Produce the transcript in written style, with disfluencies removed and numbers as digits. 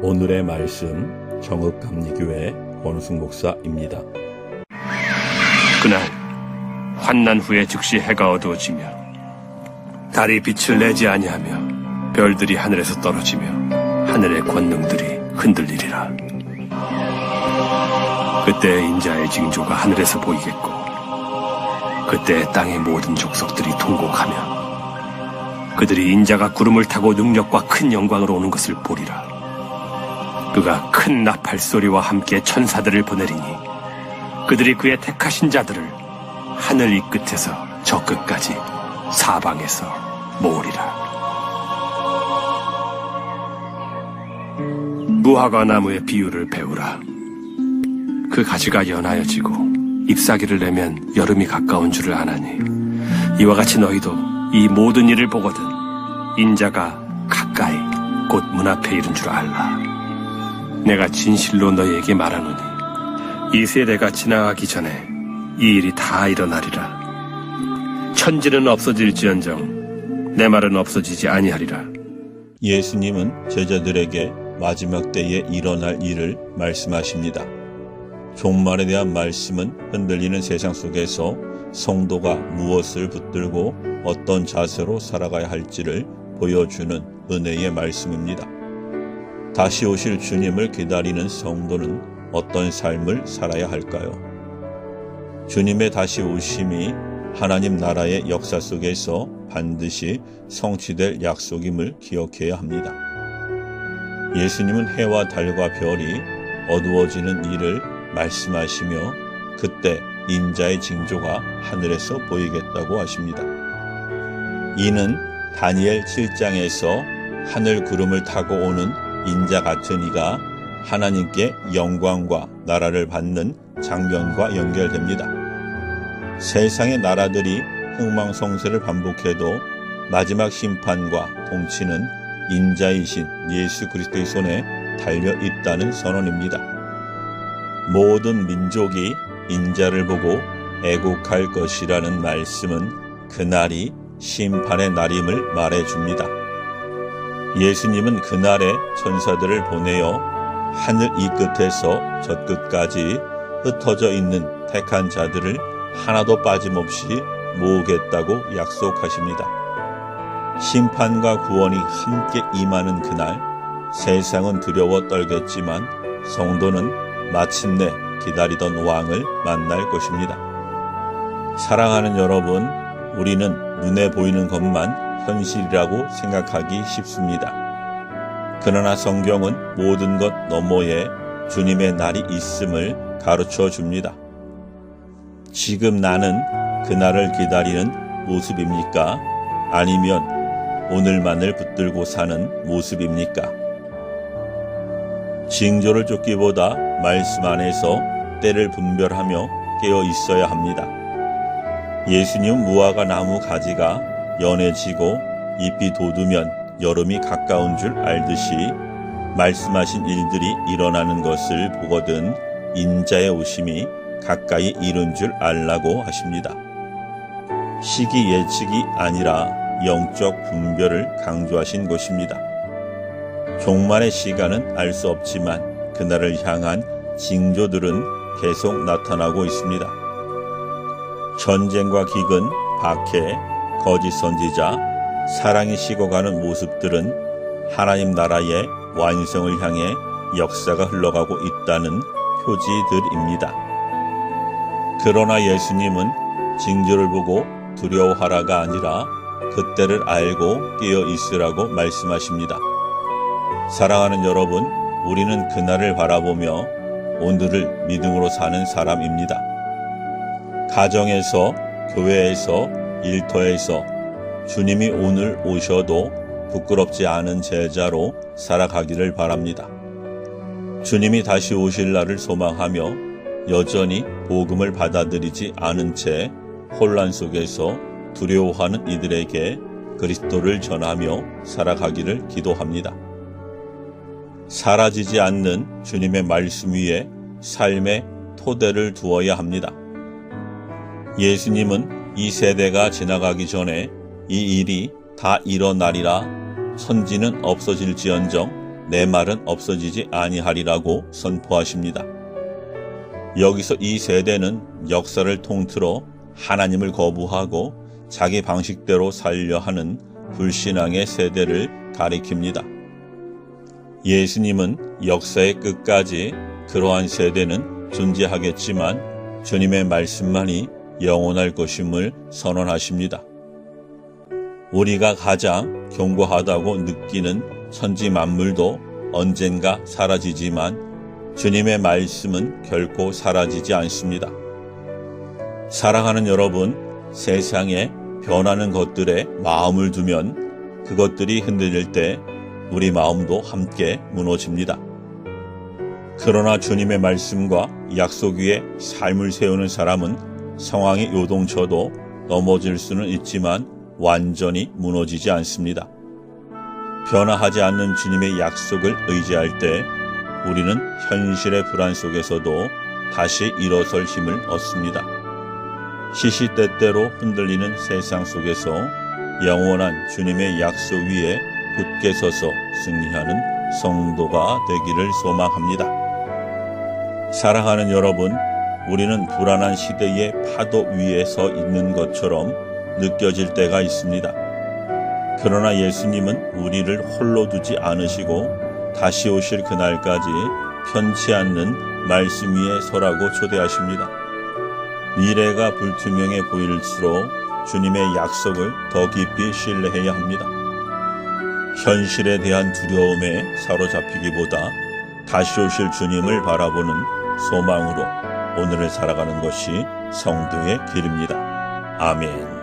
오늘의 말씀 정읍감리교회 권우승 목사입니다. 그날 환난 후에 즉시 해가 어두워지며 달이 빛을 내지 아니하며 별들이 하늘에서 떨어지며 하늘의 권능들이 흔들리리라. 그때 인자의 징조가 하늘에서 보이겠고 그때 땅의 모든 족속들이 통곡하며 그들이 인자가 구름을 타고 능력과 큰 영광으로 오는 것을 보리라. 그가 큰 나팔 소리와 함께 천사들을 보내리니 그들이 그의 택하신 자들을 하늘 이 끝에서 저 끝까지 사방에서 모으리라. 무화과 나무의 비유를 배우라. 그 가지가 연하여지고 잎사귀를 내면 여름이 가까운 줄을 아나니 이와 같이 너희도 이 모든 일을 보거든 인자가 가까이 곧 문 앞에 이른 줄 알라. 내가 진실로 너희에게 말하노니 이 세대가 지나가기 전에 이 일이 다 일어나리라. 천지는 없어질지언정 내 말은 없어지지 아니하리라. 예수님은 제자들에게 마지막 때에 일어날 일을 말씀하십니다. 종말에 대한 말씀은 흔들리는 세상 속에서 성도가 무엇을 붙들고 어떤 자세로 살아가야 할지를 보여주는 은혜의 말씀입니다. 다시 오실 주님을 기다리는 성도는 어떤 삶을 살아야 할까요? 주님의 다시 오심이 하나님 나라의 역사 속에서 반드시 성취될 약속임을 기억해야 합니다. 예수님은 해와 달과 별이 어두워지는 일을 말씀하시며 그때 인자의 징조가 하늘에서 보이겠다고 하십니다. 이는 다니엘 7장에서 하늘 구름을 타고 오는 인자 같은 이가 하나님께 영광과 나라를 받는 장면과 연결됩니다. 세상의 나라들이 흥망성쇠를 반복해도 마지막 심판과 통치는 인자이신 예수 그리스도의 손에 달려 있다는 선언입니다. 모든 민족이 인자를 보고 애국할 것이라는 말씀은 그날이 심판의 날임을 말해줍니다. 예수님은 그날에 천사들을 보내어 하늘 이 끝에서 저 끝까지 흩어져 있는 택한 자들을 하나도 빠짐없이 모으겠다고 약속하십니다. 심판과 구원이 함께 임하는 그날, 세상은 두려워 떨겠지만 성도는 마침내 기다리던 왕을 만날 것입니다. 사랑하는 여러분, 우리는 눈에 보이는 것만 현실이라고 생각하기 쉽습니다. 그러나 성경은 모든 것 너머에 주님의 날이 있음을 가르쳐 줍니다. 지금 나는 그날을 기다리는 모습입니까? 아니면 오늘만을 붙들고 사는 모습입니까? 징조를 쫓기보다 말씀 안에서 때를 분별하며 깨어 있어야 합니다. 예수님 무화과 나무 가지가 연해지고 잎이 돋으면 여름이 가까운 줄 알듯이 말씀하신 일들이 일어나는 것을 보거든 인자의 오심이 가까이 이른 줄 알라고 하십니다. 시기 예측이 아니라 영적 분별을 강조하신 것입니다. 종말의 시간은 알 수 없지만 그날을 향한 징조들은 계속 나타나고 있습니다. 전쟁과 기근, 박해, 거짓 선지자, 사랑이 식어가는 모습들은 하나님 나라의 완성을 향해 역사가 흘러가고 있다는 표지들입니다. 그러나 예수님은 징조를 보고 두려워하라가 아니라 그때를 알고 깨어 있으라고 말씀하십니다. 사랑하는 여러분, 우리는 그날을 바라보며 오늘을 믿음으로 사는 사람입니다. 가정에서, 교회에서, 일터에서 주님이 오늘 오셔도 부끄럽지 않은 제자로 살아가기를 바랍니다. 주님이 다시 오실 날을 소망하며 여전히 복음을 받아들이지 않은 채 혼란 속에서 두려워하는 이들에게 그리스도를 전하며 살아가기를 기도합니다. 사라지지 않는 주님의 말씀 위에 삶의 토대를 두어야 합니다. 예수님은 이 세대가 지나가기 전에 이 일이 다 일어나리라. 천지는 없어질지언정 내 말은 없어지지 아니하리라고 선포하십니다. 여기서 이 세대는 역사를 통틀어 하나님을 거부하고 자기 방식대로 살려 하는 불신앙의 세대를 가리킵니다. 예수님은 역사의 끝까지 그러한 세대는 존재하겠지만 주님의 말씀만이 영원할 것임을 선언하십니다. 우리가 가장 견고하다고 느끼는 천지 만물도 언젠가 사라지지만 주님의 말씀은 결코 사라지지 않습니다. 사랑하는 여러분, 세상에 변하는 것들에 마음을 두면 그것들이 흔들릴 때 우리 마음도 함께 무너집니다. 그러나 주님의 말씀과 약속 위에 삶을 세우는 사람은 상황이 요동쳐도 넘어질 수는 있지만 완전히 무너지지 않습니다. 변화하지 않는 주님의 약속을 의지할 때 우리는 현실의 불안 속에서도 다시 일어설 힘을 얻습니다. 시시때때로 흔들리는 세상 속에서 영원한 주님의 약속 위에 굳게 서서 승리하는 성도가 되기를 소망합니다. 사랑하는 여러분, 우리는 불안한 시대의 파도 위에 서 있는 것처럼 느껴질 때가 있습니다. 그러나 예수님은 우리를 홀로 두지 않으시고 다시 오실 그날까지 편치 않는 말씀 위에 서라고 초대하십니다. 미래가 불투명해 보일수록 주님의 약속을 더 깊이 신뢰해야 합니다. 현실에 대한 두려움에 사로잡히기보다 다시 오실 주님을 바라보는 소망으로 오늘을 살아가는 것이 성도의 길입니다. 아멘.